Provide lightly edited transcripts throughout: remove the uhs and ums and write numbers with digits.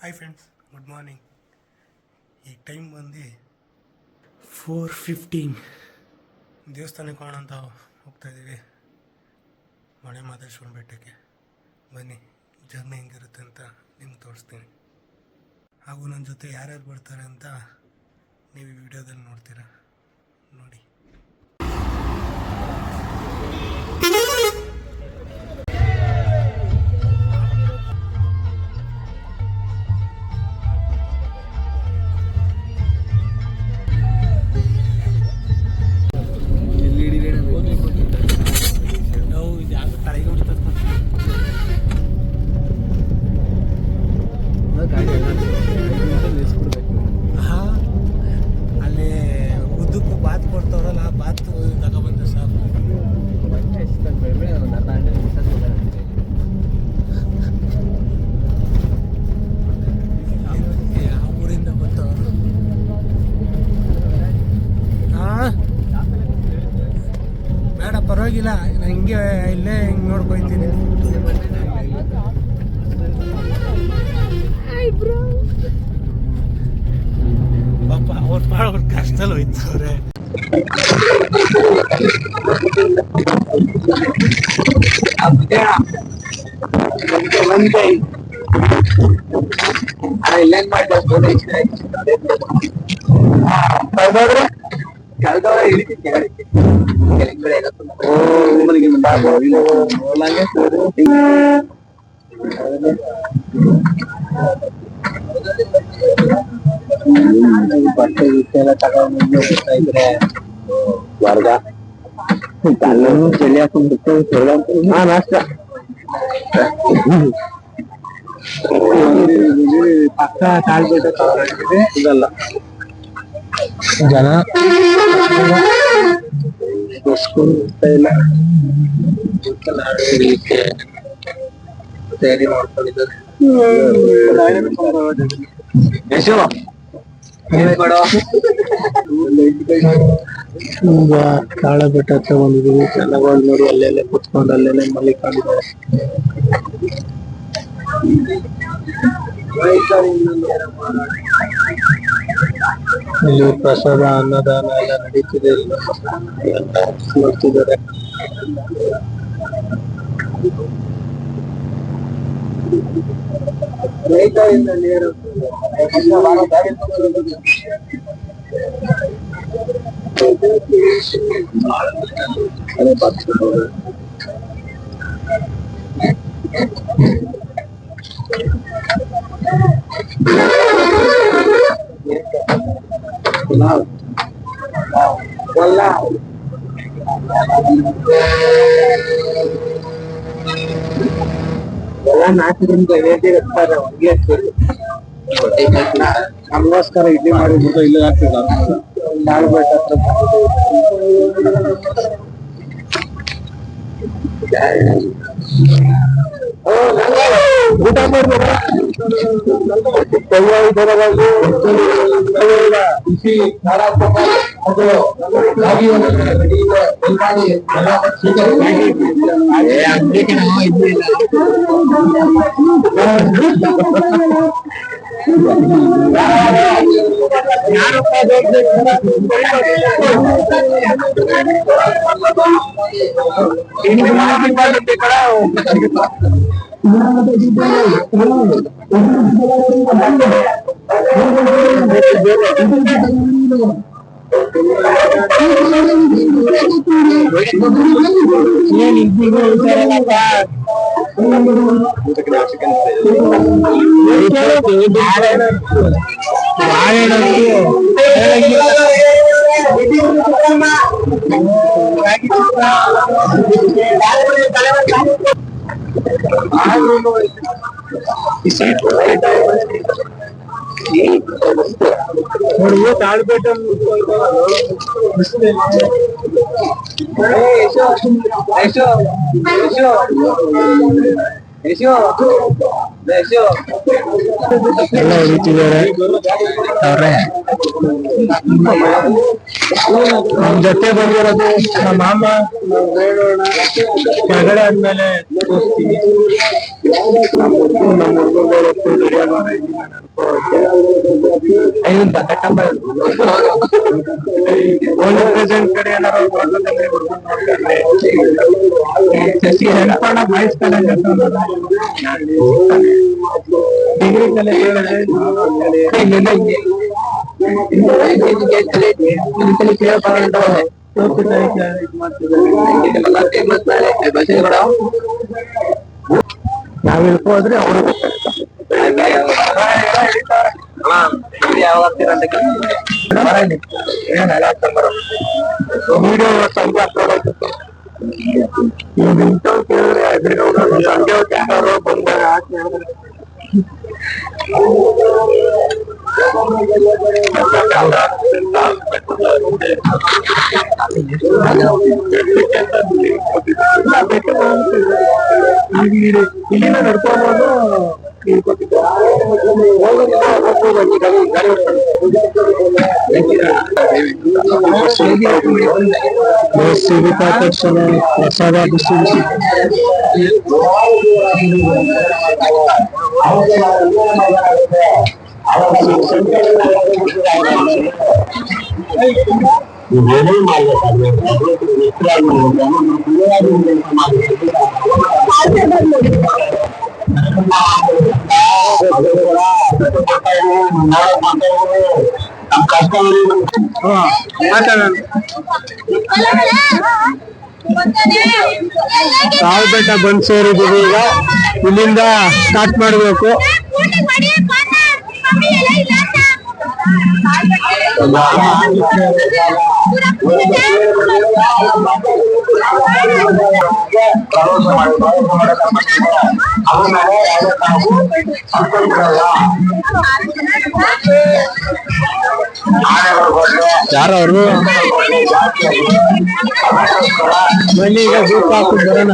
Hi friends, good morning. ಈಗ time ಬಂದು 4:15. ದೇವಸ್ಥಾನಕ್ಕೆ ಹೋಗೋಣ ಅಂತ ಹೋಗ್ತಾಯಿದ್ದೀವಿ, ಮಳೆ ಮಹದೇಶ್ವರ ಬೆಟ್ಟಕ್ಕೆ. ಬನ್ನಿ, ಜರ್ನಿ ಹೆಂಗಿರುತ್ತೆ ಅಂತ ನಿಮ್ಗೆ ತೋರಿಸ್ತೀನಿ. ಹಾಗೂ ನನ್ನ ಜೊತೆ ಯಾರ್ಯಾರು ಬರ್ತಾರೆ ಅಂತ ನೀವು ಈ ವಿಡಿಯೋದಲ್ಲಿ ನೋಡ್ತೀರಾ. ನೋಡಿ. ಅಲ್ಲಿ ಉದ್ದಕ್ಕೂ ಬಾತ್ ಕೊಡ್ತಾವ್ರಲ್ಲ, ಬಾತ್ ತಗೊಬಂದ್ರೆ ಸಾಕು. ಯಾವ ಊರಿಂದ ಬರ್ತಾವ್ರು? ಬೇಡ, ಪರವಾಗಿಲ್ಲ, ನಾನು ಹಿಂಗೆ ಇಲ್ಲೇ ಹಿಂಗೆ ನೋಡ್ಕೊತೀನಿ. ಪಾಪ ಅವ್ರು ಮಾಡೋರು ಕಷ್ಟದಲ್ಲಿ ಹೋಯ್ತವ್ರೆ. ಬಟ್ಟೆ ಎಲ್ಲ ತಗೊಂಡು ಹೋಗ್ತಾ ಇದ್ರೆ ವರ್ಗ ಚಳಿ ಹಾಕೊಂಡ್ಬಿಟ್ಟು ನಾಷ್ಟ ಪಕ್ಕ ತಾಳ್ಬಿಟ್ಟು ಇದಲ್ಲ ಜನ ಇಲ್ಲ ತಯಾರಿ ಮಾಡ್ಕೊಂಡಿದ್ದಾರೆ. ಈಗ ಕಾಳ ಬೆಟ್ಟ ಹತ್ರ ಬಂದಿದ್ದೀವಿ. ಜನಗಳು ನೋಡಿ ಅಲ್ಲೆಲ್ಲ ಕುತ್ಕೊಂಡು ಅಲ್ಲೆಲ್ಲ ಮಲಿಕೊಂಡಿದ್ದಾರೆ. ಇಲ್ಲಿ ಪ್ರಸಾದ ಅನ್ನದಾನ ಎಲ್ಲ ನಡೀತಿದೆ, ನೋಡ್ತಿದ್ದಾರೆ. ನೀರು ನಮಗೋಸ್ಕರ ಇಡ್ಲಿ ಮಾಡಿಬಿಟ್ಟು ಇಲ್ಲಿ ಹಾಕ್ತಿಲ್ಲ. ತಾಳ್ಬೇಟ ಊಟ ಮಾಡ್ಬೇಕು. ನೋಡಿ ತಾಳ್ಬೇಟ ಎಲ್ಲ ಹೊಡಿತಿದ್ದಾರೆ ಅವ್ರೆ. ನಮ್ ಜೊತೆ ಬಂದಿರೋದು ನಮ್ಮ ಮಾಮ. ಕೆಳಗಡೆ ಆದ್ಮೇಲೆ ತೋರಿಸ್ತೀವಿ. ಪ್ರೆಸೆಂಟ್ ಕಡೆ ಏನಾರು ಡಿಗ್ರಿ ಕಲೆ ನಾವ್ ಇಳ್ಕೋದ್ರೆ ಅವರು ವಿಡಿಯೋ ಸ್ವಲ್ಪ ಕೇಳಿದ್ರೆ ಸಂಜೆ ಯಾರು ಬಂದಾಗ ಇಲ್ಲಿಂದ ನಡ್ಕೋಬಹುದು. ಪ್ರಸಾದ ಕಾಲ್ಬೆಟ್ಟ ಬಂದ್ ಸೇರಿದ್ದೀವಿ. ಈಗ ಇಲ್ಲಿಂದ ಸ್ಟಾರ್ಟ್ ಮಾಡಬೇಕು. ಯಾರವರು ಬನ್ನಿ ಈಗ ಗ್ರೂಪ್ ಹಾಕಿ ಬರೋಣ.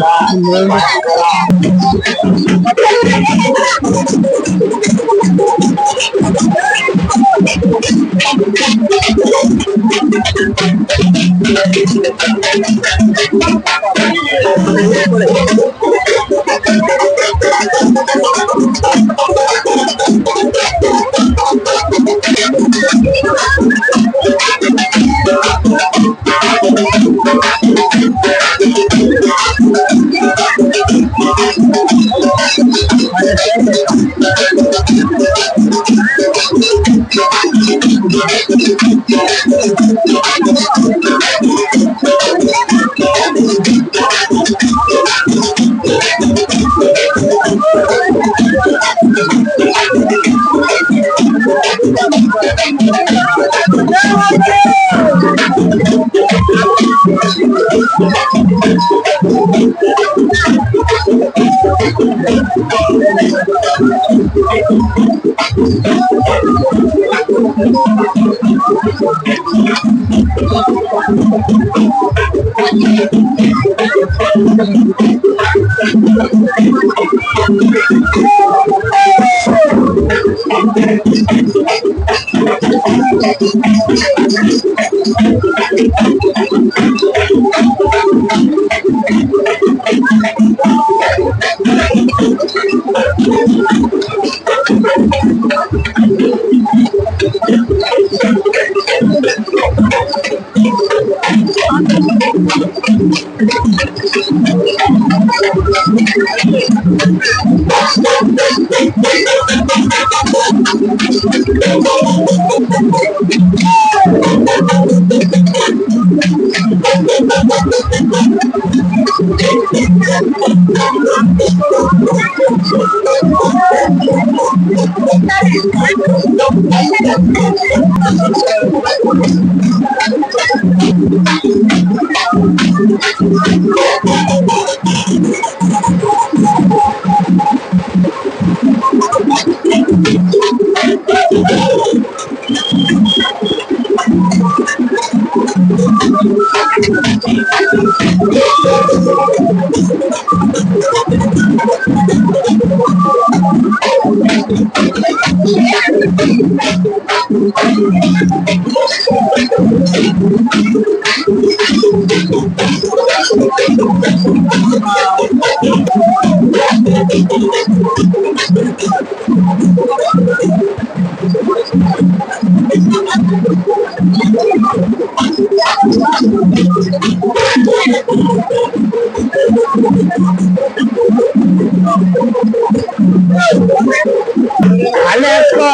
ಅಲ್ಲೇ ಹಚ್ಕೋ.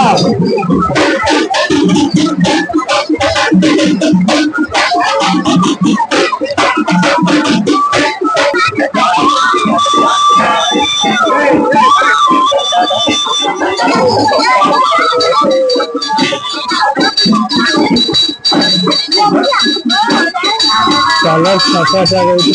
ಕಲರ್ ಸಖತ್ತಾಗೈತಿ.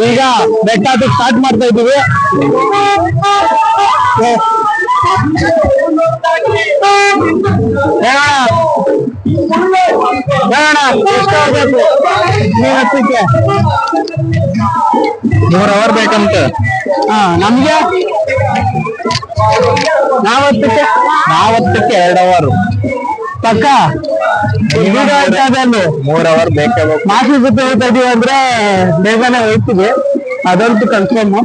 ಈಗ ಬೆಟ್ಟ ಹತ್ತಕ್ಕೆ ಸ್ಟಾರ್ಟ್ ಮಾಡ್ತಾ ಇದ್ದೀವಿ. ಎಷ್ಟು ನೀವ್ ಹತ್ತಕ್ಕೆ 3 ಅವರ್ ಬೇಕಂತ. ನಮ್ಗೆ ನಾವತ್ತಕ್ಕೆ 2 ಅವರ್ ಪಕ್ಕ 3 ಅವರ್ ಬೇಕೇ ಬೇಕು. ಮಾಸ್ಟರ್ ಜೊತೆ ಹೋಗ್ತಾ ಇದೀವಿ ಅಂದ್ರೆ ಬೇಗನೆ ಹೋಗ್ತೀವಿ, ಅದಂತೂ ಕನ್ಫರ್ಮ್.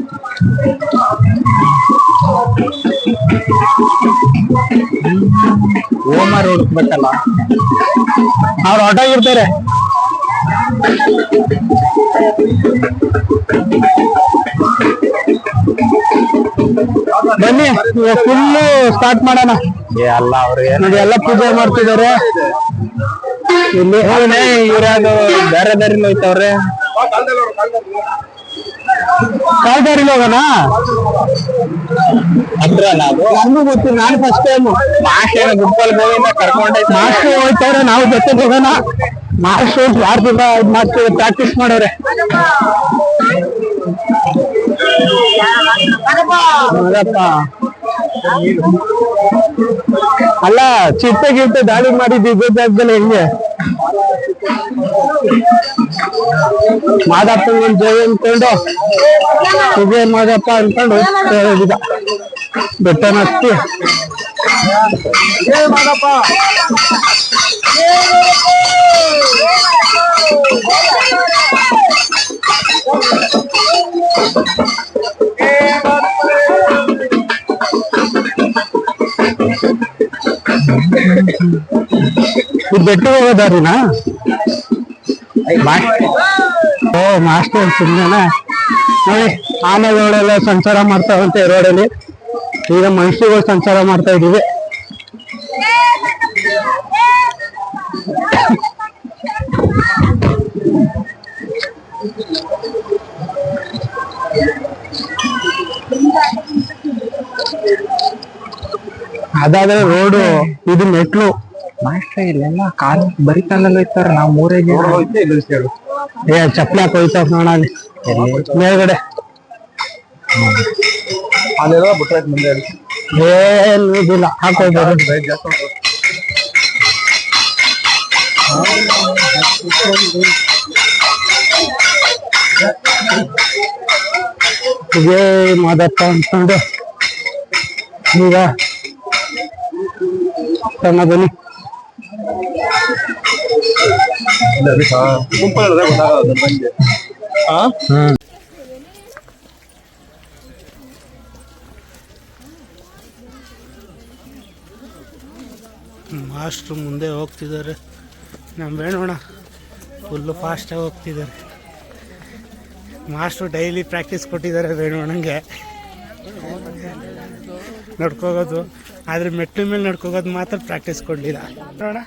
ಓಮರ್ ಹುಡುಕ್ಬೇಕಲ್ಲ, ಅವ್ರು ಹೊರಟೋಗಿರ್ತಾರೆ. ಬನ್ನಿ ಫುಲ್ಲು ಸ್ಟಾರ್ಟ್ ಮಾಡೋಣ. ಅಲ್ಲ ಅವ್ರಿಗೆ ನೋಡಿ ಎಲ್ಲ ಪೂಜೆ ಮಾಡ್ತಿದ್ದಾರೆ ಇಲ್ಲಿ. ಇವ್ರ್ಯಾವ್ದು ಬೇರೆ ದಾರಿಲಿ ಹೋಯ್ತವ್ರೆ. ಕಾಲ್ ದಾರಿಲಿ ಹೋಗೋಣ ಹತ್ರ. ನಮಗೂ ಗೊತ್ತಿಲ್ಲ, ನಾನು ಫಸ್ಟ್ ಟೈಮ್ ಮಾಸ್ಟರ್ ಗುಂಪಲ್ಲಿ ಹೋಗಿಂದ ಕರ್ಕೊಂಡೈತೆ. ಮಾಸ್ಟರ್ ಹೋಗ್ತವ್ರೆ, ನಾವು ಜೊತೆ ಹೋಗೋಣ. ಮಾಸ್ಟರ್ ಯಾರ್ದಿಂದ ಇದು ಮಾಡ್ತೀವಿ, ಪ್ರಾಕ್ಟೀಸ್ ಮಾಡೋರೆ. ಅಲ್ಲ ಚಿಟ್ಟೆ ಗಿಟ್ಟೆ ದಾಳಿ ಮಾಡಿದ್ದು ಜಾಗದಲ್ಲಿ ಹೆಂಗೆ ಮಾದಪ್ಪನ ಜೈ ಅನ್ಕೊಂಡು ವಿಜಯ ಮಾದಪ್ಪ ಅನ್ಕೊಂಡು ಹೇಳಿದ ಬೆಟ್ಟನ ಹತ್ತಿ ಮಾದಪ್ಪ. ಇದು ಬೆಟ್ಟಿಗೆ ಹೋಗೋ ದಾರಿನಾ? ಓ ಮಾಸ್ಟರ್ ಸುಮ್ಮನೆ ನೋಡಿ, ಆನೆಗಳೆಲ್ಲ ಸಂಚಾರ ಮಾಡ್ತಾವಂತೆ ರೋಡಲ್ಲಿ. ಈಗ ಮನುಷ್ಯರುಗಳು ಸಂಚಾರ ಮಾಡ್ತಾ ಇದೀವಿ. ಅದಾದ್ರೆ ರೋಡು, ಇದು ಮೆಟ್ಲು. ಮಾಸ್ಟರ್ ಇಲ್ಲೆಲ್ಲ ಕಾಲ್ ಬರೀ ಕಾಲಲ್ಲಿ ಹೋಯ್ತಾರ. ನಾವು 3 ಜನ ಚಪ್ಪಲಿ ಹಾಕಿ ಹೋಯ್ತಾವ ನೋಡ ಮೇಲ್ಗಡೆ. ಏನಿಲ್ಲ ಹಾಕೋಯ್ತಾರೆ. ಇದೇ ಮಾದಪ್ಪ ಅನ್ಕೊಂಡು ಈಗ ತನ್ನ ಬನ್ನಿ. ಮಾಸ್ಟ್ರು ಮುಂದೆ ಹೋಗ್ತಿದ್ದಾರೆ, ನಮ್ಮ ಬೇಡೋಣ ಫುಲ್ಲು ಫಾಸ್ಟಾಗಿ ಹೋಗ್ತಿದ್ದಾರೆ. ಮಾಸ್ಟ್ರು ಡೈಲಿ ಪ್ರಾಕ್ಟೀಸ್ ಕೊಟ್ಟಿದ್ದಾರೆ ಬೇಡೋಣಂಗೆ ನಡ್ಕೋಗೋದು, ಆದರೆ ಮೆಟ್ಲು ಮೇಲೆ ನಡ್ಕೋಗೋದು ಮಾತ್ರ ಪ್ರಾಕ್ಟೀಸ್ ಕೊಡಲಿಲ್ಲ. ನೋಡೋಣ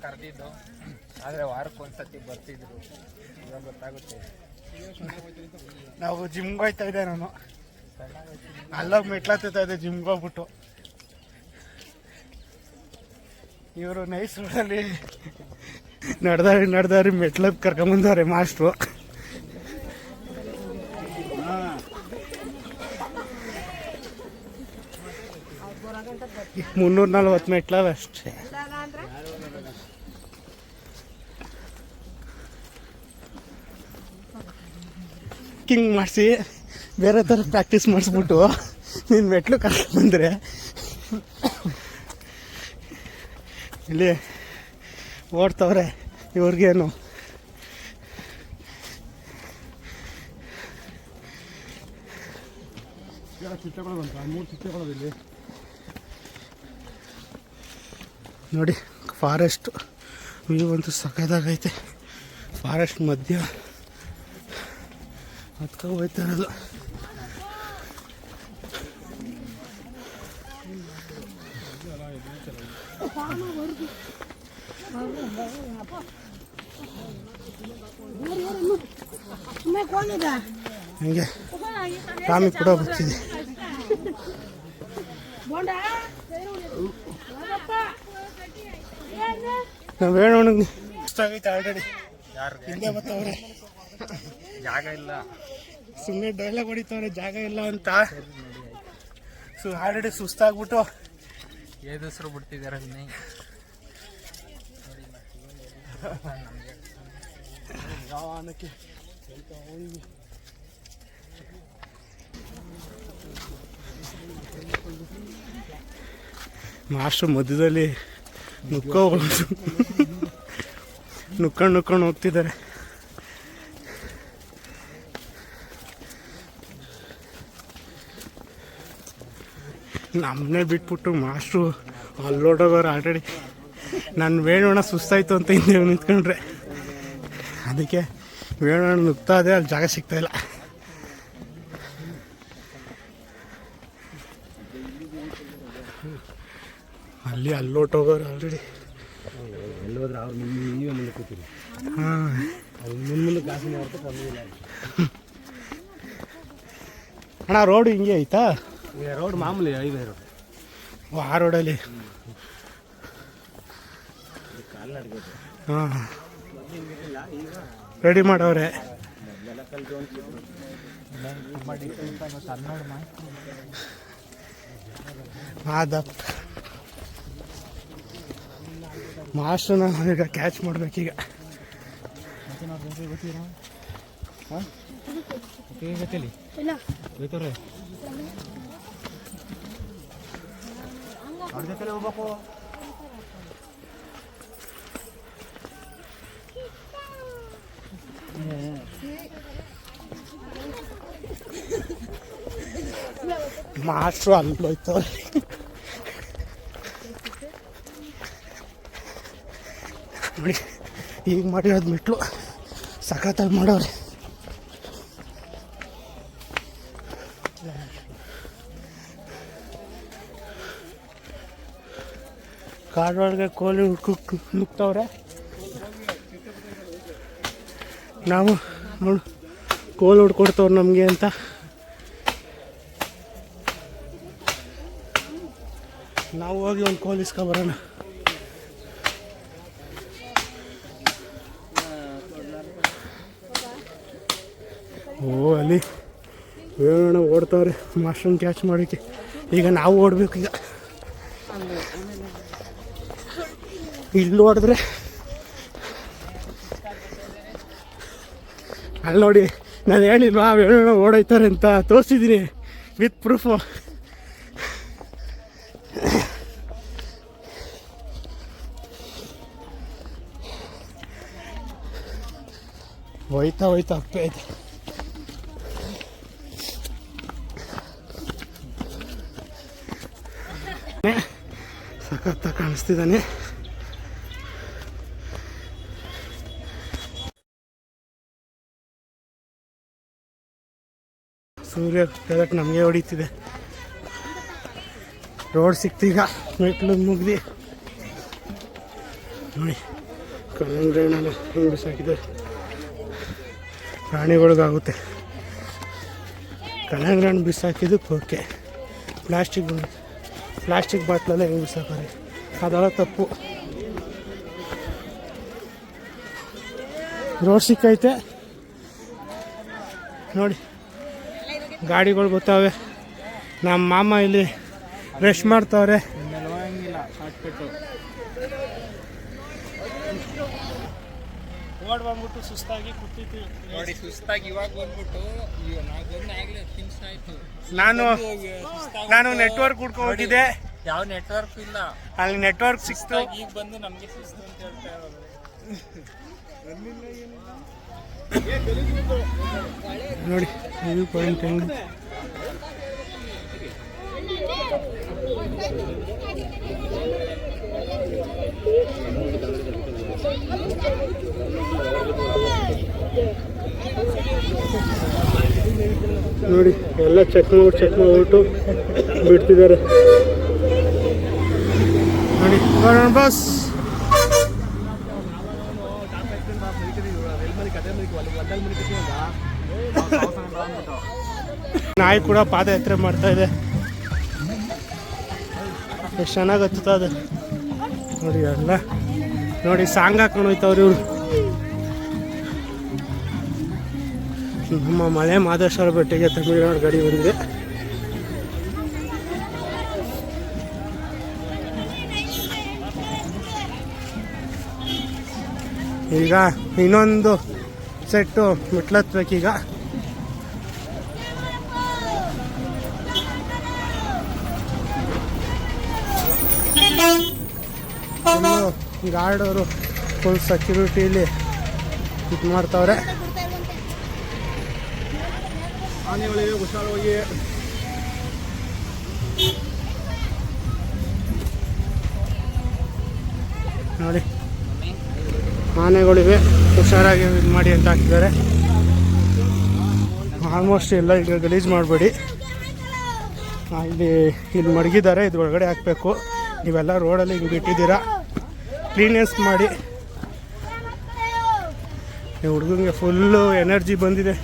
ಕರೆದಿದ್ದು, ಆದರೆ ವಾರಕ್ಕೆ ಒಂದ್ಸತಿ ಬರ್ತಿದ್ರು. ಇವಾಗ ಗೊತ್ತಾಗುತ್ತೆ. ನಾವು ಜಿಮ್ಗೆ ಹೋಗ್ತಾ ಇದ್ದೆ, ನಾನು ಅಲ್ಲೋಗಿ ಮೆಟ್ಲತ್ತಾ ಇದ್ದೆ ಜಿಮ್ಗೆ ಹೋಗ್ಬಿಟ್ಟು. ಇವರು ನೈಸ್ ರೋಡಲ್ಲಿ ನಡೆದಾರಿ ಮೆಟ್ಲಕ್ಕೆ ಕರ್ಕೊಂಬಂದವ್ರೆ ಮಾಸ್ಟ್ರು. 340 ಮೆಟ್ಲವ ಅಷ್ಟೇ. ಕಿಂಗ್ ಮಾಡಿಸಿ ಬೇರೆ ಥರ ಪ್ರಾಕ್ಟೀಸ್ ಮಾಡಿಸ್ಬಿಟ್ಟು ನೀನು ಮೆಟ್ಲು ಕರ್ಕೊಂಡ್ಬಂದರೆ ಇಲ್ಲಿ ಓಡ್ತವ್ರೆ ಇವ್ರಿಗೇನು. ಚಿಟ್ಟೆಗಳು ಬಂತ, 3 ಚಿಟ್ಟೆಗಳು ಇಲ್ಲಿ ನೋಡಿ. ಫಾರೆಸ್ಟ್ ವ್ಯೂ ಅಂತೂ ಸಖತ್ತಾಗೈತೆ. ಫಾರೆಸ್ಟ್ ಮಧ್ಯ ಹತ್ಕೊ ಹೋಗ್ತಾ ಇರೋದು. ಹಂಗೆ ರಾಮಿ ಕೂಡ ಬರ್ತಿದೆ. ನಾವು ಹೇಳೋಣ ಇಷ್ಟ ಆಗೈತೆ ಆಲ್ರೆಡಿ. ಹಿಂದೆ ಬರ್ತವ್ರೆ, ಜಾಗ ಇಲ್ಲ, ಸುಮ್ಮನೆ ಡೈಲಾಗ್ ಹೊಡಿತವ್ರೆ ಜಾಗ ಇಲ್ಲ ಅಂತ. ಆಲ್ರೆಡಿ ಸುಸ್ತಾಗ್ಬಿಟ್ಟು ಏದಸ್ರು ಬಿಡ್ತಿದ್ದಾರೆ. ಮಾಸ್ಟ್ರು ಮಧ್ಯದಲ್ಲಿ ನುಕ್ಕೊಂಡು ಹೋಗ್ತಿದ್ದಾರೆ. ನಮ್ಮನ್ನೇ ಬಿಟ್ಬಿಟ್ಟು ಮಾಸ್ಟ್ರು ಅಲ್ಲೋಡೋಗೋರು ಆಲ್ರೆಡಿ. ನಾನು ವೇಣೋಣ ಸುಸ್ತಾಯ್ತು ಅಂತ ಹಿಂದೆ ನಿಂತ್ಕೊಂಡ್ರೆ, ಅದಕ್ಕೆ ವೇಣೋಣ ನುಗ್ತಾ ಇದೆ, ಅಲ್ಲಿ ಜಾಗ ಸಿಗ್ತಾಯಿಲ್ಲ. ಅಲ್ಲೋಟೋಗೋರು ಆಲ್ರೆಡಿ. ಎಲ್ಲೋದ್ರೆ ಅವ್ರು ನೀವೇ ಮುಂದೆ ಕೂತೀರಿ. ಹಾಂ, ಮುಂದೆ ಕಾಸಿನ ಹೊರತು ಬಂದಿಲ್ಲ ಅಣ್ಣ. ರೋಡು ಹಿಂಗೆ ಐತಾ? ರೋಡ್ ಮಾಮೂಲಿ ಹೈವೇ ರೋಡ್. ಆ ರೋಡಲ್ಲಿ ಹಾಂ ರೆಡಿ ಮಾಡವ್ರೆ. ಅದಪ್ಪ ಮಾಸ್ಟರ್ನ ಈಗ ಕ್ಯಾಚ್ ಮಾಡ್ಬೇಕೀಗ. ಹೋಗ್ಬೇಕು. ಮಾಸ್ಟ್ರು ಅಲ್ಲೋಯ್ತವ್ರೆ. ನೋಡಿ ಈಗ ಮಾಡಿರೋದು ಮೆಟ್ಲು ಸಖತ್ತಾಗಿ ಮಾಡೋರೆ. ಕಾಡೊಳಗೆ ಕೋಲಿ ನುಗ್ತವ್ರೆ. ನಾವು ಕೋಲು ಹುಡ್ಕೊಡ್ತವ್ರು ನಮಗೆ ಅಂತ. ನಾವು ಹೋಗಿ ಒಂದು ಕೋಲ್ ಇಸ್ಕೊಬರೋಣ. ಓ ಅಲ್ಲಿ ಹೇಳೋಣ ಓಡ್ತವ್ರೆ ಮಾಸ್ಟರ್ನ ಕ್ಯಾಚ್ ಮಾಡೋಕ್ಕೆ. ಈಗ ನಾವು ಓಡಬೇಕು. ಈಗ ಇಲ್ಲಿ ಓಡಿದ್ರೆ ಅಲ್ಲಿ ನೋಡಿ, ನಾನು ಹೇಳಿಲ್ವಾ ಹೇಳೋಣ ಓಡೋಯ್ತಾರೆ ಅಂತ, ತೋರಿಸಿದ್ದೀನಿ ವಿತ್ ಪ್ರೂಫು. ಹೋಯ್ತಾ ಅಪ್ಪೆ ಐತೆ. ಸಖತ್ತ ಕಾಣಿಸ್ತಿದ್ದಾನೆ. ಸೂರ್ಯ ಕೆಳಕ್ಕೆ ನಮಗೆ ಹೊಡಿತಿದೆ. ರೋಡ್ ಸಿಕ್ತೀಗ ಮೆಟ್ಲು ಮುಗ್ದು ನೋಡಿ. ಕಲ್ಲಂಗಡಿನ ಹಿಂಗೆ ಬಿಸಾಕಿದ್ದಾರೆ. ಪ್ರಾಣಿಗಳಿಗಾಗುತ್ತೆ. ಕಲ್ಲಂಗಡಿ ಹಣ್ಣು ಬಿಸಾಕಿದ್ದಕ್ಕೆ ಓಕೆ. ಪ್ಲಾಸ್ಟಿಕ್ ಬಾಟ್ಲಲ್ಲೇ ಹೆಂಗೆ ಬಿಸಾಕಾರೆ, ಅದೆಲ್ಲ ತಪ್ಪು. ರೋಡ್ ಸಿಕ್ಕೈತೆ ನೋಡಿ, ಗಾಡಿಗಳು ಬರ್ತಾವೆ. ನಮ್ಮ ಮಾಮ ಇಲ್ಲಿ ರೆಸ್ಟ್ ಮಾಡ್ತಾವ್ರೆ. ಬಂದ್ಬಿಟ್ಟು ಸುಸ್ತಾಗಿ ಕೂತಿತ್ತು ನೋಡಿ, ಸುಸ್ತಾಗಿ ಇವಾಗ ಬಂದ್ಬಿಟ್ಟು ನಾನು ನೆಟ್ವರ್ಕ್ ಹುಡ್ಕೊ ಹೋಗಿದ್ದೆ. ಯಾವ ನೆಟ್ವರ್ಕ್ ಇಲ್ಲ, ಅಲ್ಲಿ ನೆಟ್ವರ್ಕ್ ಸಿಕ್ತು. ಈಗ ಬಂದು ನಮಗೆ ಸುಸ್ತು ಅಂತ ಹೇಳ್ತಾ ಇರೋದು. ನೋಡಿ ವ್ಯೂ ಪಾಯಿಂಟ್ ಹೆಂಗೆ. ನೋಡಿ ಎಲ್ಲ ಚೆಕ್ ಮಾಡ್ಬಿಟ್ಟು ಬಿಡ್ತಿದ್ದಾರೆ. ನೋಡಿ ಬಸ್ ನಾಯಿ ಕೂಡ ಪಾದಯಾತ್ರೆ ಮಾಡ್ತಾ ಇದೆ. ಎಷ್ಟು ಚೆನ್ನಾಗಿ ಹತ್ತುತ್ತದೆ ನೋಡಿ. ಎಲ್ಲ ನೋಡಿ ಸಾಂಗ್ ಹಾಕೊಂಡು ಹೋಯ್ತವ್ರಿ ಇವರು. ನಮ್ಮ ಮಲೆ ಮಾದೇಶ್ವರ ಬೆಟ್ಟಿಗೆ ತಮಿಳುನಾಡು ಗಾಡಿ ಬಂದಿದೆ. ಈಗ ಇನ್ನೊಂದು ಸೆಟ್ಟು ಮೆಟ್ಲತ್ಬೇಕೀಗ. ಗಾರ್ಡ್ ಅವರು ಫುಲ್ ಸೆಕ್ಯೂರಿಟಿಲಿ ಇದು ಮಾಡ್ತಾವ್ರೆ. ಆನೆಗಳಿಗೆ ಹುಷಾರಾಗಿ ನೋಡಿ, ಆನೆಗಳಿವೆ, ಹುಷಾರಾಗಿ ಇದು ಮಾಡಿ ಅಂತ ಹಾಕಿದ್ದಾರೆ. ಆಲ್ಮೋಸ್ಟ್ ಎಲ್ಲ ಈಗ ಗಲೀಜು ಮಾಡಬೇಡಿ. ಇಲ್ಲಿ ಮಡಗಿದ್ದಾರೆ, ಇದು ಒಳಗಡೆ ಹಾಕಬೇಕು. ನೀವೆಲ್ಲ ರೋಡಲ್ಲಿ ಹಿಂಗೆ ಬಿಟ್ಟಿದ್ದೀರಾ, ಕ್ಲೀನೆಸ್ ಮಾಡಿ. ಈ ಹುಡುಗನಿಗೆ ಫುಲ್ಲು ಎನರ್ಜಿ ಬಂದಿದೆ.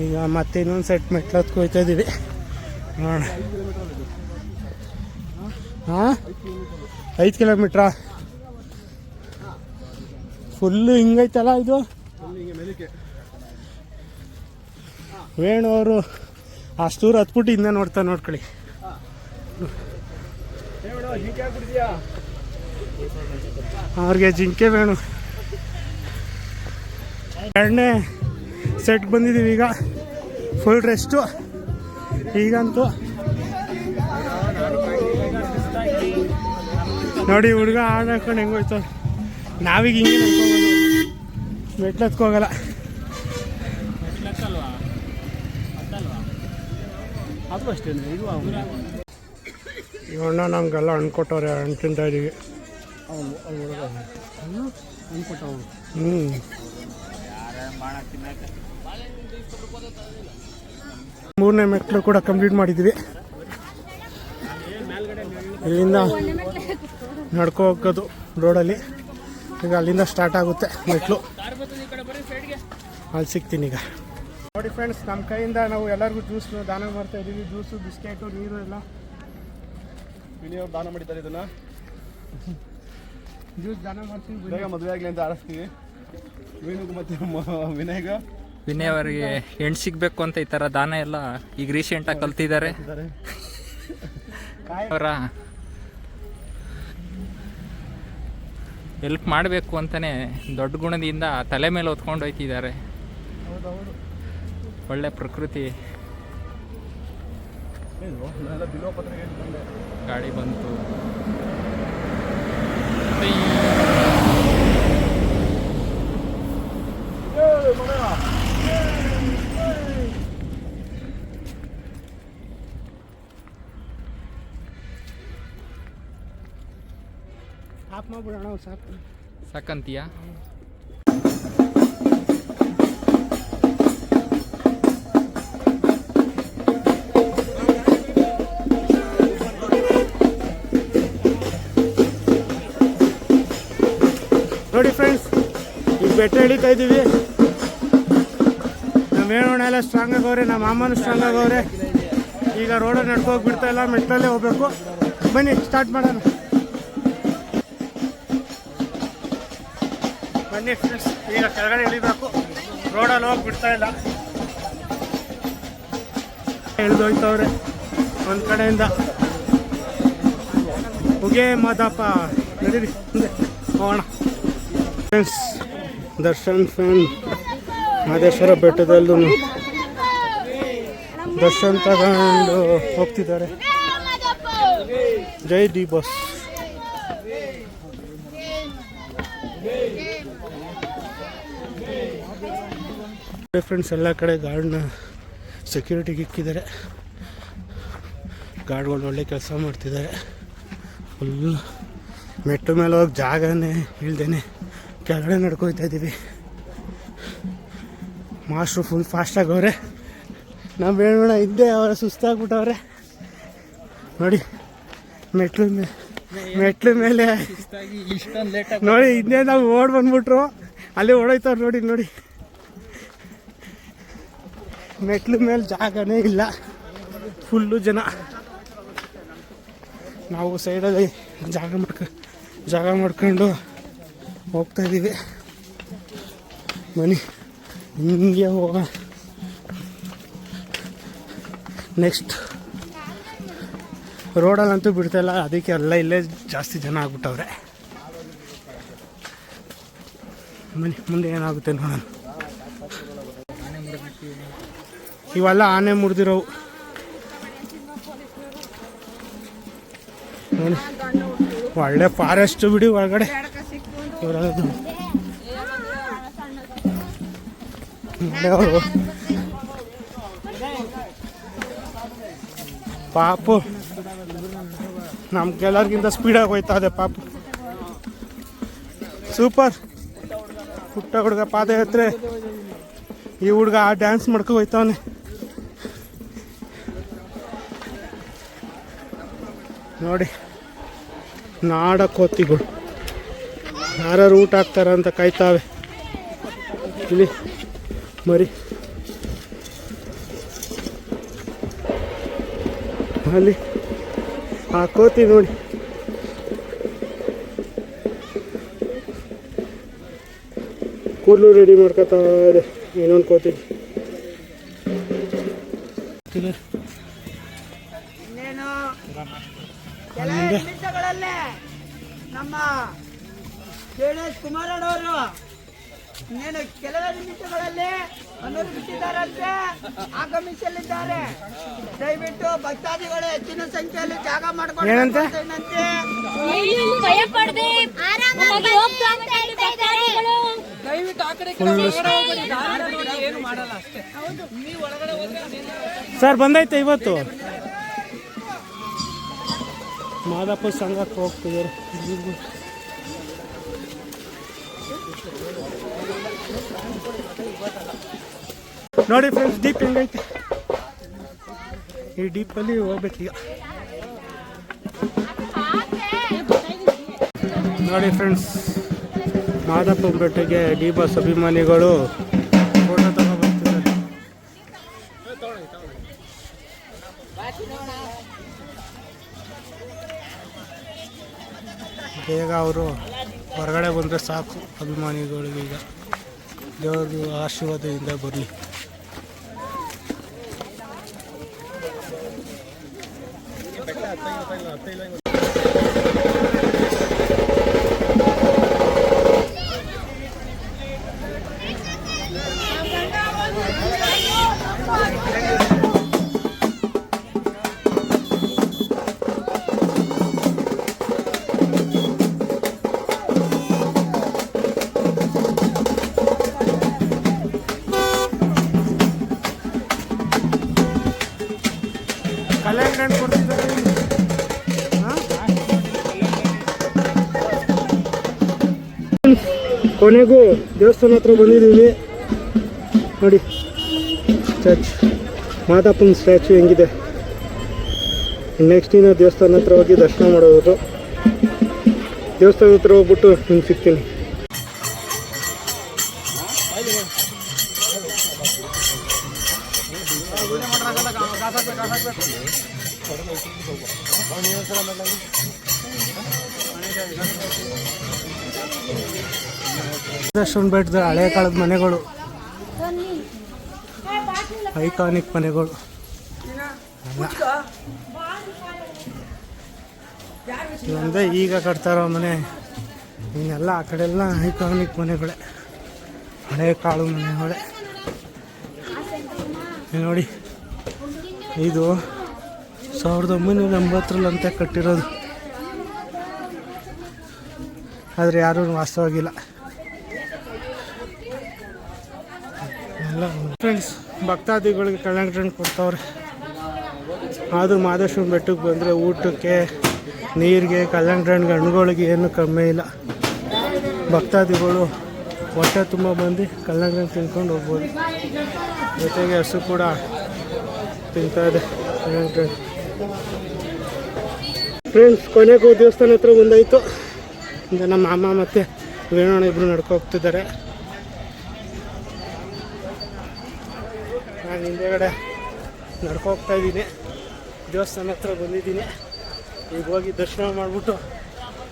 ಈಗ ಮತ್ತೆ ಇನ್ನೊಂದು ಸೆಟ್ ಮೆಟ್ಲತ್ಗೆ ಹೋಗ್ತಾ ಇದ್ದೀವಿ. ನೋಡೋಣ. ಹಾಂ 5 ಕಿಲೋಮೀಟ್ರಾ? ಫುಲ್ಲು ಹಿಂಗೈತಲ್ಲ ಇದು. ವೇಣು ಅವರು ಅಷ್ಟೂರು ಹತ್ಬಿಟ್ಟು ಹಿಂದೆ ನೋಡ್ತಾ ನೋಡ್ಕೊಳ್ಳಿ. ಅವ್ರಿಗೆ ಜಿಂಕೆ ವೇಣು. ಎರಡನೇ ಸೆಟ್ ಬಂದಿದ್ದೀವಿ ಈಗ. ಫುಲ್ ರೆಸ್ಟು ಈಗಂತೂ. ನೋಡಿ ಹುಡುಗ ಹಾಕೊಂಡು ಹೆಂಗೆ ಹೋಯ್ತು. ನಾವೀಗ ಹಿಂಗೆ ನಂಬ್ಕೋಬೋದು, ಮೆಟ್ಲತ್ಕೋಗಲ್ಲ. ಇವಣ್ಣ ನಮಗೆಲ್ಲ ಹಣ್ಣು ಕೊಟ್ಟವ್ರೆ, ಹಣ್ಣು ತಿಂತಾ ಇದ್ದೀವಿ. ಮೂರನೇ ಮೆಟ್ಲು ಕೂಡ ಕಂಪ್ಲೀಟ್ ಮಾಡಿದ್ದೀವಿ. ಇಲ್ಲಿಂದ ನಡ್ಕೊ ಹೋಗೋದು ರೋಡಲ್ಲಿ. ಈಗ ಅಲ್ಲಿಂದ ಸ್ಟಾರ್ಟ್ ಆಗುತ್ತೆ ಮೆಟ್ಲು. ಅಲ್ಲಿ ಸಿಗ್ತೀನಿ ಈಗ. ನೋಡಿ ಫ್ರೆಂಡ್ಸ್, ನಮ್ಮ ಕೈಯಿಂದ ನಾವು ಎಲ್ಲರಿಗೂ ಜ್ಯೂಸ್ ದಾನ ಮಾಡ್ತಾ ಇದ್ದೀವಿ. ಜ್ಯೂಸು, ಬಿಸ್ಕೆಟು, ನೀರು ಎಲ್ಲ ವಿನಿಯವ್ರು ದಾನ ಮಾಡಿದ್ದಾರೆ. ಇದನ್ನು ಜ್ಯೂಸ್ ದಾನ ಮಾಡ್ತೀವಿ. ಬೇಗ ಮದುವೆ ಆಗಲಿ ಅಂತ ಆರಿಸ್ತೀವಿ. ವೀಣುಗೂ ಮತ್ತು ವಿನಯ್ ಅವರಿಗೆ ಹೆಣ್ಣು ಸಿಗಬೇಕು ಅಂತ ಈ ಥರ ದಾನ ಎಲ್ಲ ಈಗ ರೀಸೆಂಟಾಗಿ ಕಲ್ತಿದ್ದಾರೆ. ಅವರ ಹೆಲ್ಪ್ ಮಾಡಬೇಕು ಅಂತಲೇ ದೊಡ್ಡ ಗುಣದಿಂದ ತಲೆ ಮೇಲೆ ಹೊತ್ಕೊಂಡು ಹೋಯ್ತಿದ್ದಾರೆ. ಒಳ್ಳೆ ಪ್ರಕೃತಿ. ಗಾಡಿ ಬಂತು. ಆಫ್ ಮಾಡ್ಬಿಡೋಣ. ಸಾಕಂತೀಯಾ? ನೋಡಿ ಫ್ರೆಂಡ್ಸ್, ಈಗ ಬೆಟ್ಟ ಇಳಿತಾ ಇದ್ದೀವಿ. ನಮ್ಮ ಹೇಳೋಣ ಎಲ್ಲ ಸ್ಟ್ರಾಂಗ್ ಆಗವ್ರೆ, ನಮ್ಮ ಅಮ್ಮನೂ ಸ್ಟ್ರಾಂಗ್ ಆಗವ್ರೆ. ಈಗ ರೋಡಲ್ಲಿ ನಡ್ಕೋಗಿ ಬಿಡ್ತಾ ಇಲ್ಲ, ಮೆಟ್ಟಲಲ್ಲೇ ಹೋಗ್ಬೇಕು. ಬನ್ನಿ ಸ್ಟಾರ್ಟ್ ಮಾಡೋಣ. ಬನ್ನಿ ಫ್ರೆಂಡ್ಸ್, ಈಗ ಕೆಳಗಡೆ ಇಳಿಬೇಕು. ರೋಡಲ್ಲಿ ಹೋಗಿ ಬಿಡ್ತಾ ಇಲ್ಲ, ಇಳಿದೋಯ್ತವ್ರೆ ಒಂದು ಕಡೆಯಿಂದ. ಹೋಗೇ ಮಾದಪ್ಪ, ನಡೀರಿ ಮುಂದೆ ಹೋಗೋಣ. ಫ್ರೆಂಡ್ಸ್, ದರ್ಶನ್ ಫ್ಯಾನ್ ಮಹದೇಶ್ವರ ಬೆಟ್ಟದಲ್ಲೂ ದರ್ಶನ್ ತಗೊಂಡು ಹೋಗ್ತಿದ್ದಾರೆ. ಜೈ ಡಿ ಬಾಸ್. ಫ್ರೆಂಡ್ಸ್, ಎಲ್ಲ ಕಡೆ ಗಾರ್ಡ್ನ ಸೆಕ್ಯೂರಿಟಿಗೆ ಇಕ್ಕಿದ್ದಾರೆ. ಗಾರ್ಡ್ಗಳು ಒಳ್ಳೆ ಕೆಲಸ ಮಾಡ್ತಿದ್ದಾರೆ. ಫುಲ್ ಮೆಟ್ಟು ಮೇಲೆ ಹೋಗಿ ಜಾಗನೇ ಇಳ್ದೇನೆ ಕೆಳಗಡೆ ನಡ್ಕೊಯ್ತಾ ಇದ್ದೀವಿ. ಮಾಸ್ಟ್ರು ಫುಲ್ ಫಾಸ್ಟಾಗವ್ರೆ. ನಾವು ಹೇಳೋಣ ಹಿಂದೆ ಅವರ ಸುಸ್ತಾಗ್ಬಿಟ್ಟವ್ರೆ ನೋಡಿ. ಮೆಟ್ಲು ಮೇಲೆ ನೋಡಿ, ಹಿಂದೆ ನಾವು ಓಡ್ ಬಂದ್ಬಿಟ್ರು, ಅಲ್ಲಿ ಓಡೋಯ್ತವ್ರು ನೋಡಿ. ನೋಡಿ, ಮೆಟ್ಲು ಮೇಲೆ ಜಾಗನೇ ಇಲ್ಲ, ಫುಲ್ಲು ಜನ. ನಾವು ಸೈಡಲ್ಲಿ ಜಾಗ ಮಾಡ್ಕೊಂಡು ಹೋಗ್ತಾ ಇದ್ದೀವಿ. ಬನ್ನಿ ಹಿಂಗೆ ಹೋಗ. ನೆಕ್ಸ್ಟ್ ರೋಡಲ್ಲಂತೂ ಬಿಡ್ತಾಯಿಲ್ಲ, ಅದಕ್ಕೆ ಎಲ್ಲ ಇಲ್ಲೇ ಜಾಸ್ತಿ ಜನ ಆಗ್ಬಿಟ್ಟವ್ರೆ. ಬನ್ನಿ ಮುಂದೆ ಏನಾಗುತ್ತೆ ನೋಡೋಣ. ಇವೆಲ್ಲ ಆನೆ ಮುರಿದಿರೋವು. ಒಳ್ಳೆ ಫಾರೆಸ್ಟ್ ಬಿಡಿ ಒಳಗಡೆ. ಅವರು ಪಾಪು ನಮ್ಗೆಲ್ಲರಿಗಿಂತ ಸ್ಪೀಡಾಗಿ ಹೋಯ್ತಾ ಇದೆ ಪಾಪು. ಸೂಪರ್. ಪುಟ್ಟ ಹುಡುಗ ಪಾದಯಾತ್ರೆ. ಈ ಹುಡುಗ ಡ್ಯಾನ್ಸ್ ಮಾಡ್ಕೊ ಹೋಯ್ತವನೆ. ನೋಡಿ, ನಾಡ ಕೋತಿಗಳು ಯಾರು ಊಟ ಹಾಕ್ತಾರ ಅಂತ ಕಾಯ್ತಾವೆ. ಇಲ್ಲಿ ಮರಿ, ಅಲ್ಲಿ ಆ ಕೋತಿ ನೋಡಿ. ಕೂದಲು ರೆಡಿ ಮಾಡ್ಕೊತಾ ಇದೆ ಇನ್ನೊಂದು ಕೋತಿ. ನಮ್ಮ ಜೆಡಿಎಸ್ ಕುಮಾರಣ್ಣವರು ಇನ್ನೇನು ಕೆಲವೇ ನಿಮಿಷಗಳಲ್ಲಿ ಅನುಮತಿಸಿದ್ದಾರಂತೆ ಆಗಮಿಸಲಿದ್ದಾರೆ. ದಯವಿಟ್ಟು ಭಕ್ತಾದಿಗಳು ಹೆಚ್ಚಿನ ಸಂಖ್ಯೆಯಲ್ಲಿ ಜಾಗ ಮಾಡಿಕೊಂಡು ದಯವಿಟ್ಟು ಆ ಕಡೆ ಏನು ಮಾಡಲ್ಲ ಅಷ್ಟೇ. ನೀವು ಒಳಗಡೆ ಹೋದ್ರೆ ಸರ್ ಬಂದೈತೆ ಇವತ್ತು ಮಾದಪ್ಪ ಸಂಘಕ್ಕೆ ಹೋಗ್ತಿದ್ದಾರೆ. ನೋಡಿ ಫ್ರೆಂಡ್ಸ್, ಡೀಪ್ ಹೆಂಗೈತೆ. ಈ ಡೀಪಲ್ಲಿ ಹೋಗ್ಬೇಕೀಗ. ನೋಡಿ ಫ್ರೆಂಡ್ಸ್, ಮಾದಪ್ಪ ಬೆಟ್ಟಕ್ಕೆ ಡಿ ಬಾಸ್ ಅಭಿಮಾನಿಗಳು ಫೋಟೋ ತಗೊಂಡ್ಬರ್ತಿದ್ದಾರೆ. ಬೇಗ ಅವರು ಹೊರಗಡೆ ಬಂದರೆ ಸಾಕು ಅಭಿಮಾನಿಗಳಿಗೆ. ಈಗ ದೇವ್ರ ಆಶೀರ್ವಾದದಿಂದ ಬರಲಿ. ಕಲ್ಯಾಣ ಕೊಡ್ತಿದ್ದಾರೆ. ಕೊನೆಗೂ ದೇವಸ್ಥಾನ ಹತ್ರ ಬಂದಿದ್ದೀವಿ ನೋಡಿ. ಚರ್ಚ್ ಮಾದಪ್ಪನ ಸ್ಟ್ಯಾಚು ಹೆಂಗಿದೆ. ನೆಕ್ಸ್ಟ್ ಇನ್ನು ದೇವಸ್ಥಾನ ಹತ್ರ ಹೋಗಿ ದರ್ಶನ ಮಾಡೋದು. ದೇವಸ್ಥಾನದ ಹತ್ರ ಹೋಗ್ಬಿಟ್ಟು ನಿಮ್ಗೆ ಸಿಗ್ತೀನಿ. ಮಾದೇಶ್ವರನ ಬೆಟ್ಟದ ಹಳೆ ಕಾಲದ ಮನೆಗಳು, ಐಕಾನಿಕ್ ಮನೆಗಳು ಒಂದೇ ಈಗ ಕಟ್ತಾರೋ ಮನೆ. ಇನ್ನೆಲ್ಲ ಆ ಕಡೆ ಎಲ್ಲ ಐಕಾನಿಕ್ ಮನೆಗಳೇ, ಹಳೆ ಕಾಳು ಮನೆಗಳೇ. ನೋಡಿ, ಇದು 1980 ಅಂತ ಕಟ್ಟಿರೋದು, ಆದರೆ ಯಾರೂ ವಾಸ್ತವಾಗಿಲ್ಲ. ಎಲ್ಲ ಫ್ರೆಂಡ್ಸ್, ಭಕ್ತಾದಿಗಳಿಗೆ ಕಲ್ಯಾಣ ಕೊಡ್ತಾವ್ರೆ. ಅದು ಮಾದೇಶ್ವರನ ಬೆಟ್ಟಕ್ಕೆ ಬಂದರೆ ಊಟಕ್ಕೆ, ನೀರಿಗೆ, ಕಲ್ಯಾಣ ಹಣ್ಣುಗಳಿಗೆ ಏನು ಕಮ್ಮಿ ಇಲ್ಲ. ಭಕ್ತಾದಿಗಳು ಹೊಟ್ಟೆ ತುಂಬ ಬಂದು ಕಲ್ಯಾಣ ತಿನ್ಕೊಂಡು ಹೋಗ್ಬೋದು. ಜೊತೆಗೆ ಹಸು ಕೂಡ ತಿಂತಾ ಇದೆ ಕಲ್ಯಾಣ. ಫ್ರೆಂಡ್ಸ್, ಕೊನೆಗೂ ದೇವಸ್ಥಾನ ಹತ್ರ ಬಂದಾಯಿತು. ನಮ್ಮ ಮಾಮ ಮತ್ತು ವೇಣಣ್ಣ ಇಬ್ಬರು ನಡ್ಕೊ ಹೋಗ್ತಿದ್ದಾರೆ. ನಾನು ಹಿಂದೆಗಡೆ ನಡ್ಕೊ ಹೋಗ್ತಾ ಇದ್ದೀನಿ. ದೇವಸ್ಥಾನ ಹತ್ರ ಬಂದಿದ್ದೀನಿ. ಈಗ ಹೋಗಿ ದರ್ಶನ ಮಾಡಿಬಿಟ್ಟು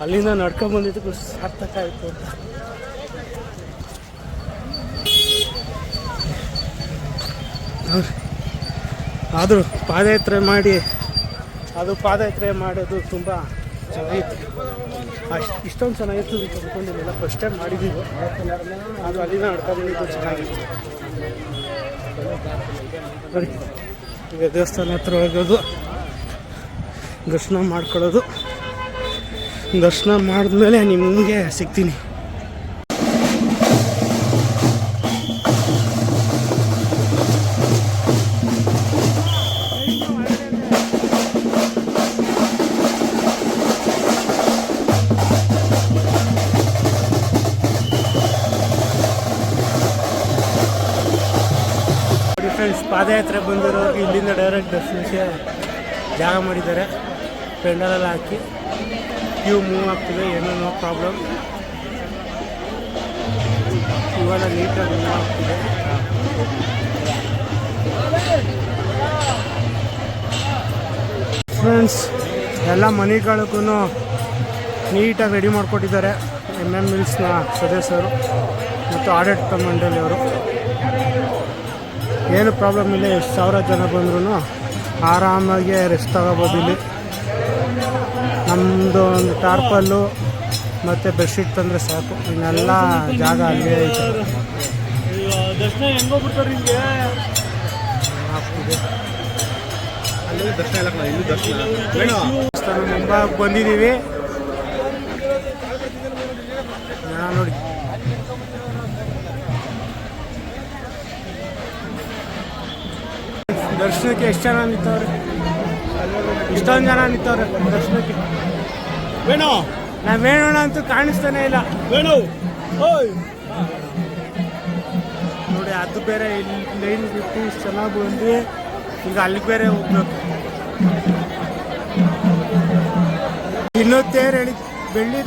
ಅಲ್ಲಿಂದ ನಡ್ಕೊಂಡು ಬಂದಿದ್ದಕ್ಕೂ ಸಾರ್ಥಕ ಆಯಿತು ಅಂತ. ಆದರೂ ಪಾದಯಾತ್ರೆ ಮಾಡೋದು ತುಂಬ ಚೆನ್ನಾಗಿತ್ತು. ಇಷ್ಟೊಂದು ಚೆನ್ನಾಗಿತ್ತು ಅಂತ ಅಂದ್ಕೊಂಡಿದ್ದಿಲ್ಲ. ಫಸ್ಟ್ ಟೈಮ್ ಮಾಡಿದ್ದೀವಿ, ಅದು ಅಲ್ಲಿಂದ ನಡ್ಕೊಂಡ್ಬಂದಿದ್ದು ಚೆನ್ನಾಗಿತ್ತು. ನೋಡಿ, ಈಗ ದೇವಸ್ಥಾನ ಹತ್ರ ಹೋಗೋದು, ದರ್ಶನ ಮಾಡ್ಕೊಳ್ಳೋದು. ದರ್ಶನ ಮಾಡಿದ್ಮೇಲೆ ನಿಮಗೆ ಸಿಗ್ತೀನಿ. ಫ್ರೆಂಡ್ಸ್, ಪಾದಯಾತ್ರೆ ಬಂದಿರೋರಿಗೆ ಇಲ್ಲಿಂದ ಡೈರೆಕ್ಟ್ ದರ್ಶನಕ್ಕೆ ಜಾಗ ಮಾಡಿದ್ದಾರೆ. ಪೆಂಡಲೆಲ್ಲ ಹಾಕಿ ಕ್ಯೂ ಮೂವ್ ಆಗ್ತಿದೆ, ಏನೋ ನೋ ಪ್ರಾಬ್ಲಮ್. ಇವೆಲ್ಲ ನೀಟಾಗಿ ಮೂವ್ ಆಗ್ತಿದೆ. ಫ್ರೆಂಡ್ಸ್, ಎಲ್ಲ ಮನೆಗಳಿಗೂ ನೀಟಾಗಿ ರೆಡಿ ಮಾಡಿಕೊಟ್ಟಿದ್ದಾರೆ MM-Mills ಸದಸ್ಯರು ಮತ್ತು ಆಡಳಿತ ಮಂಡಳಿಯವರು. ಏನು ಪ್ರಾಬ್ಲಮ್ ಇಲ್ಲ. ಎಷ್ಟು ಸಾವಿರ ಜನ ಬಂದ್ರೂ ಆರಾಮಾಗಿ ರೆಸ್ಟ್ ತಗೋಬೋದು. ಇಲ್ಲಿ ನಮ್ಮದು ಒಂದು ಟಾರ್ಪಲ್ಲು ಮತ್ತು ಬೆಡ್ಶೀಟ್ ತಂದರೆ ಸಾಕು. ಇನ್ನೆಲ್ಲ ಜಾಗ ಅಲ್ಲೇ ಐತೆ. ದರ್ಶನ ಹೆಂಗೋಗ್ಬಿಡ್ತಾರೆ ಹಿಂಗೆ ಆಗ್ತಿದೆ. ಅಲ್ಲಿ ದರ್ಶನ ಇಲ್ಲ, ಇಲ್ಲಿ ದರ್ಶನ ಮುಂಭಾಗ ಬಂದಿದ್ದೀವಿ. ನೋಡಿ, ದರ್ಶನಕ್ಕೆ ಎಷ್ಟು ಜನ ನಿಂತವ್ರೆ? ಇಷ್ಟೊಂದು ಜನ ನಿಂತವ್ರೆ ದರ್ಶನಕ್ಕೆ. ವೇಣೋಣ ಅಂತೂ ಕಾಣಿಸ್ತಾನೆ ಇಲ್ಲ. ನೋಡಿ, ಅದು ಬೇರೆ ಇಲ್ಲಿ ಲೈನ್ ಬಿಟ್ಟು ಇಷ್ಟು ಚೆನ್ನಾಗಿ ಬಂದು ಈಗ ಅಲ್ಲಿಗೆ ಬೇರೆ ಹೋಗ್ಬೇಕು. ಇನ್ನೂ ತೇರು ಹೇಳಿ ಬೆಳ್ಳಿ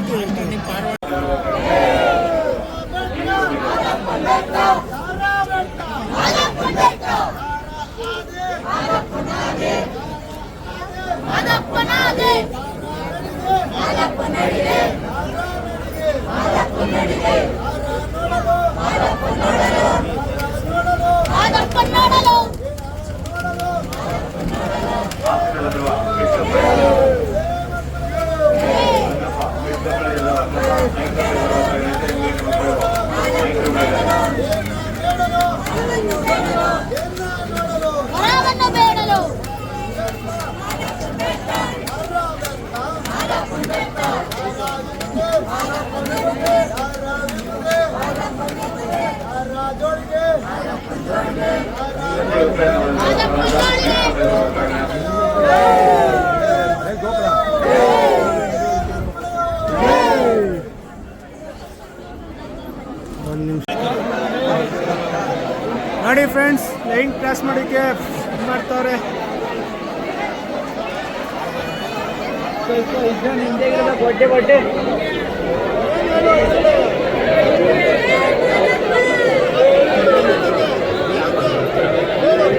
ನೋಡಿ ಫ್ರೆಂಡ್ಸ್, ಲೈನ್ ಕ್ರಾಸ್ ಮಾಡೋಕ್ಕೆ ಮಾಡ್ತಾವ್ರೆ.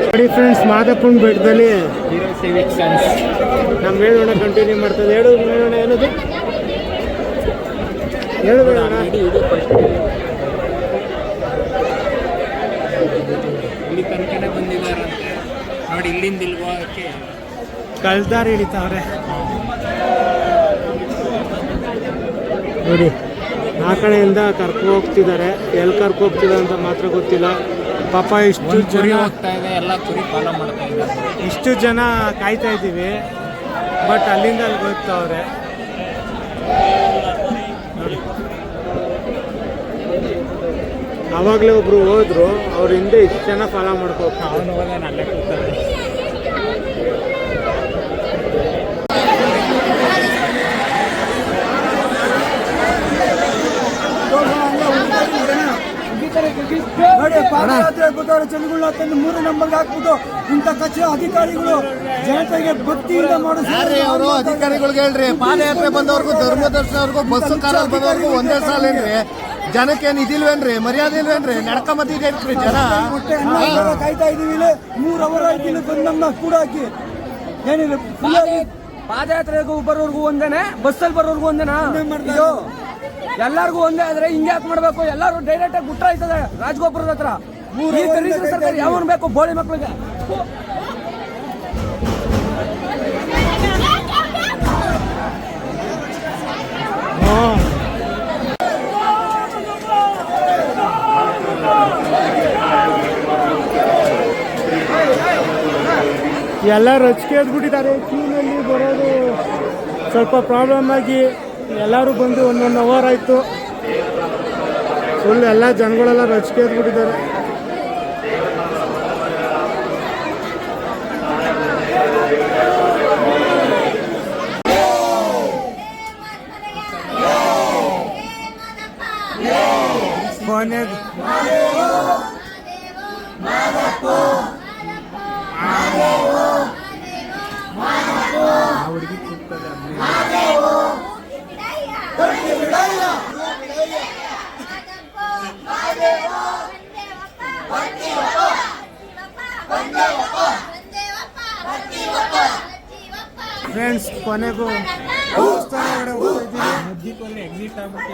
ನೋಡಿ ಫ್ರೆಂಡ್ಸ್, ಮಾದಪ್ಪನ ಬೆಟ್ಟದಲ್ಲಿ ಹೀರೋ ಸಿವಿಕ್ ಸೆನ್ಸ್ ನಮ್ಮ ಮೇಲ್ವಣ ಕಂಟಿನ್ಯೂ ಮಾಡ್ತದೆ. ಹೇಳು ಮೇಲ್ವಣ ಏನದು, ಹೇಳು ಮೇಲ್ವಣ. ಇಲ್ಲಿ ತನಕನೇ ಬಂದಿದ್ದಾರಂತೆ ನೋಡಿ. ಇಲ್ಲಿಂದ ಇಲ್ಗೋಕ್ಕೆ ಕಳ್ದಾರಿ ಹಿಡಿತಾವ್ರೆ ನೋಡಿ. ಆ ಕಡೆಯಿಂದ ಕರ್ಕೊ ಹೋಗ್ತಿದ್ದಾರೆ. ಎಲ್ಲಿ ಕರ್ಕೊ ಹೋಗ್ತಿದ್ದಾರೆ ಅಂತ ಮಾತ್ರ ಗೊತ್ತಿಲ್ಲ. ಪಾಪ ಇಷ್ಟು ಕುರಿ ಜನ ಹೋಗ್ತಾ ಇದೆ, ಎಲ್ಲ ಕುರಿ ಫಾಲೋ ಮಾಡ್ತಾ ಇದ್ದಾರೆ. ಇಷ್ಟು ಜನ ಕಾಯ್ತಾ ಇದ್ದೀವಿ, ಬಟ್ ಅಲ್ಲಿಂದ ಅಲ್ಲಿ ಹೋಗ್ತಾವ್ರೆ ನೋಡಿ. ಆವಾಗಲೇ ಒಬ್ರು ಹೋದ್ರು, ಅವ್ರ ಹಿಂದೆ ಇಷ್ಟು ಜನ ಫಾಲೋ ಮಾಡ್ಕೋತಾರೆ. ಅವನು ಹೋದ ಅಲ್ಲೇ ಕೂತಾರೆ. ನೋಡಿ, ಪಾದಯಾತ್ರೆ ಕೂತವ್ರು ಜನಗಳನ್ನ ತಂದು 3 ನಂಬರ್ಗೆ ಹಾಕ್ಬಿಟ್ಟು ಇಂಥ ಕಚ್ಚ ಅಧಿಕಾರಿಗಳು ಜನತೆಗೆ ಭಕ್ತಿಯಿಂದ ಮಾಡಿಸ್ತಾರೆ. ಅವರು ಅಧಿಕಾರಿಗಳಿಗೆ ಹೇಳ್ರಿ, ಪಾದಯಾತ್ರೆ ಬಂದವ್ರಿಗೂ ಧರ್ಮದರ್ಶನವ್ರಿಗೂ ಬಸ್ಸು ಕಾರಲ್ಲಿ ಬಂದವ್ರಿಗೂ ಒಂದೇ ಸಾಲ ಏನ್ರಿ? ಜನಕ್ಕೇನು ಇದಿಲ್ವೇನ್ರಿ? ಮರ್ಯಾದೆ ಇಲ್ವೇನ್ರಿ? ನಡ್ಕೊಂಬತ್ತಿದೆ ಜನ. ಹೊಟ್ಟೆ ಅನ್ನ ಕಾಯ್ತಾ ಇದೀವಿ. ಇಲ್ಲಿ 3 ಅವರ್ ಆಯ್ತು ಇಲ್ಲಿ ಬಂದು ನಮ್ಮ ಕೂಡ ಹಾಕಿ ಏನಿದೆ. ಪಾದಯಾತ್ರೆಗೂ ಬರೋರ್ಗು ಒಂದೇನೆ, ಬಸ್ಸಲ್ಲಿ ಬರೋರ್ಗು ಒಂದೇನಾ? ಇದು ಎಲ್ಲಾರ್ಗು ಒಂದೇ ಆದ್ರೆ ಹಿಂಗೆ ಯಾಕೆ ಮಾಡ್ಬೇಕು? ಎಲ್ಲಾರು ಡೈರೆಕ್ಟ್ ಆಗಿ ಬಿಟ್ರ ಆಯ್ತದೆ ರಾಜಗೋಪುರದ ಹತ್ರ. ಈ ಕರೀಸಿದ ಸರ್ಕಾರ ಯಾವನ್ ಬೇಕು ಬೋಳಿ ಮಕ್ಳಿಗೆ? ಎಲ್ಲ ರಚಿಕೆ ಎದ್ಬಿಟ್ಟಿದ್ದಾರೆ. ಕ್ಯೂನಲ್ಲಿ ಬರೋದು ಸ್ವಲ್ಪ ಪ್ರಾಬ್ಲಮ್ ಆಗಿ ಎಲ್ಲರೂ ಬಂದು 1 ಅವರ್ ಆಯಿತು. ಫುಲ್ ಎಲ್ಲ ಜನಗಳೆಲ್ಲ ರಚಿಕೆ ಎದ್ಬಿಟ್ಟಿದ್ದಾರೆ. ಕೊನೆಗೆ ಹುಡುಗಿ ಕೂಗ್ತದೆ. ಫ್ರೆಂಡ್ಸ್, ಕೊನೆಗೂ ದೇವಸ್ಥಾನ ಒಳಗಡೆ ಹೋಗ್ತಾ ಇದ್ದೀವಿ. ಎಕ್ಸಿಟ್ ಆಗ್ಬಿಟ್ಟು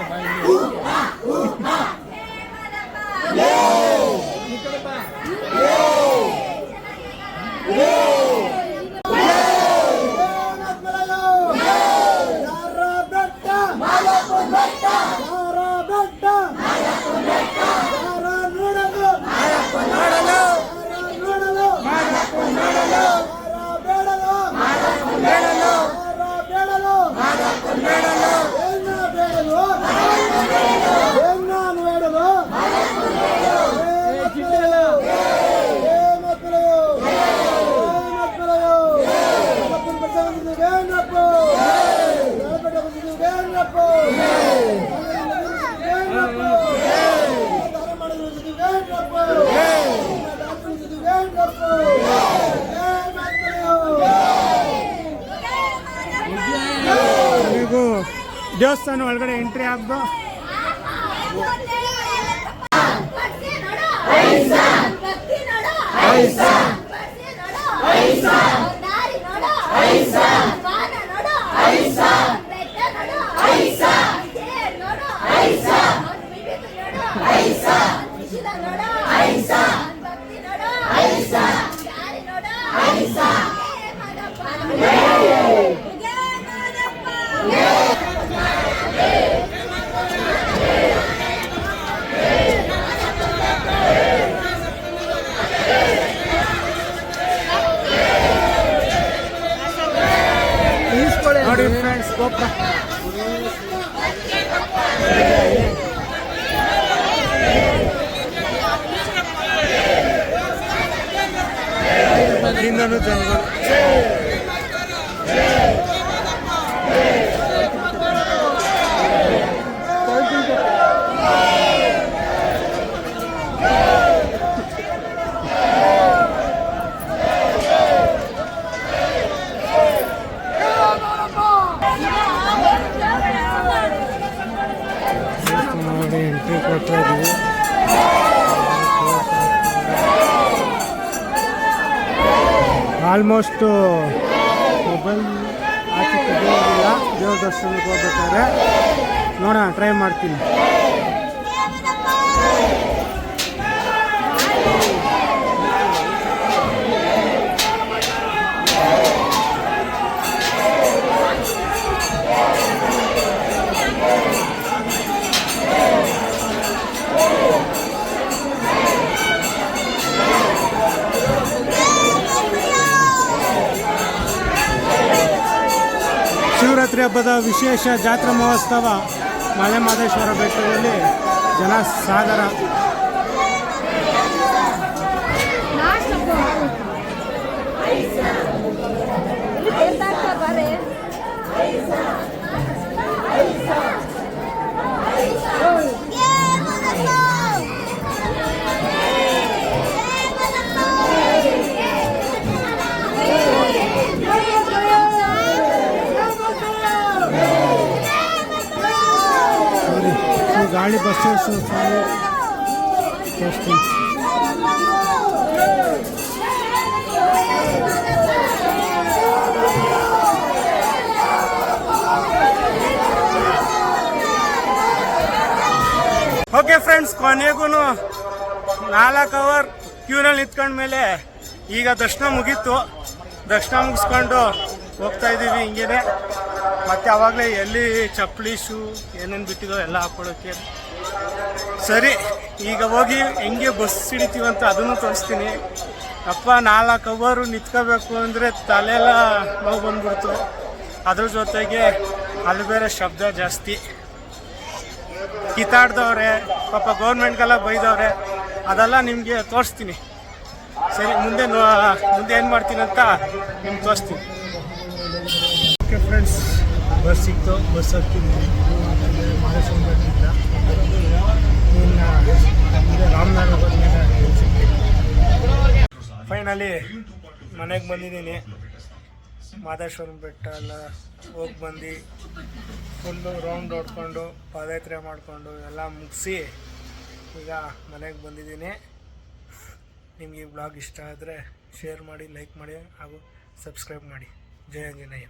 ದೇವಸ್ಥಾನ ಒಳಗಡೆ ಎಂಟ್ರಿ ಆಗ್ದು. ನೋಡಿ ಫ್ರೆಂಡ್ಸ್, ಗೋಪುರ ಅಲ್ಲಿಂದನೂ ಜನಗಳು. ಎಂಟ್ರಿ ಕೊಡ್ತಾ ಇದ್ದೀವಿ. ಆಲ್ಮೋಸ್ಟ್ ಮೊಬೈಲ್ ಆಚೆಗೆ ದೇವ್ರ ದರ್ಶನಕ್ಕೆ ಹೋಗ್ಬೇಕಾದ್ರೆ ನೋಡೋಣ, ಟ್ರೈ ಮಾಡ್ತೀನಿ. ಶಿವರಾತ್ರಿ ಹಬ್ಬದ ವಿಶೇಷ ಜಾತ್ರಾ ಮಹೋತ್ಸವ ಮಲೆ ಮಹದೇಶ್ವರ ಬೆಟ್ಟದಲ್ಲಿ ಜನ ಸಾಗರ. ಗಾಳಿ ಬಸ್ಸು ತೋರಿಸ್ತೀನಿ. ಓಕೆ ಫ್ರೆಂಡ್ಸ್, ಕೊನೆಗೂ 4 ಅವರ್ ಕ್ಯೂನಲ್ಲಿ ನಿಂತ್ಕೊಂಡ್ಮೇಲೆ ಈಗ ದರ್ಶನ ಮುಗೀತು. ದರ್ಶನ ಮುಗಿಸ್ಕೊಂಡು ಹೋಗ್ತಾ ಇದ್ದೀವಿ ಹಿಂಗೇನೆ. ಮತ್ತೆ ಆವಾಗಲೇ ಎಲ್ಲಿ ಚಪ್ಪಲಿ ಶೂ ಏನೇನು ಬಿಟ್ಟಿದೋ ಎಲ್ಲ ಹಾಕೊಳ್ಳೋಕ್ಕೆ. ಸರಿ, ಈಗ ಹೋಗಿ ಹೆಂಗೆ ಬಸ್ ಹಿಡಿತೀವಂತ ಅದನ್ನು ತೋರಿಸ್ತೀನಿ. ಅಪ್ಪ 4 ಅವರು ನಿಂತ್ಕೋಬೇಕು ಅಂದರೆ ತಲೆಲ್ಲ ನೋವು ಬಂದ್ಬಿಡ್ತು. ಅದ್ರ ಜೊತೆಗೆ ಅಲ್ಲಿ ಬೇರೆ ಶಬ್ದ ಜಾಸ್ತಿ, ಕಿತ್ತಾಡ್ದವ್ರೆ, ಪಾಪ ಗೌರ್ಮೆಂಟ್ಗೆಲ್ಲ ಬೈದವ್ರೆ. ಅದೆಲ್ಲ ನಿಮಗೆ ತೋರಿಸ್ತೀನಿ. ಸರಿ, ಮುಂದೆ ಏನು ಮಾಡ್ತೀನಿ ಅಂತ ನಿಮ್ಗೆ ತೋರಿಸ್ತೀನಿ. ಓಕೆ ಫ್ರೆಂಡ್ಸ್, ಬಸ್ ಸಿಕ್ತು, ಬಸ್ ಹತ್ತಿದ್ವಿ. ಮಹದೇಶ್ವರ ಬೆಟ್ಟದಿಂದ ಇನ್ನು ಮುಂದೆ ರಾಮನಗರ ಬಂದ್ಮೇಲೆ ಫೈನಲಿ ಮನೆಗೆ ಬಂದಿದ್ದೀನಿ. ಮಹದೇಶ್ವರ ಬೆಟ್ಟ ಎಲ್ಲ ಹೋಗಿ ಬಂದು ಫುಲ್ಲು ರೌಂಡ್ ಹೊಡ್ಕೊಂಡು ಪಾದಯಾತ್ರೆ ಮಾಡಿಕೊಂಡು ಎಲ್ಲ ಮುಗಿಸಿ ಈಗ ಮನೆಗೆ ಬಂದಿದ್ದೀನಿ. ನಿಮಗೆ ಈ ಬ್ಲಾಗ್ ಇಷ್ಟ ಆದರೆ ಶೇರ್ ಮಾಡಿ, ಲೈಕ್ ಮಾಡಿ ಹಾಗೂ ಸಬ್ಸ್ಕ್ರೈಬ್ ಮಾಡಿ. ಜಯ ಆಂಜನೇಯ.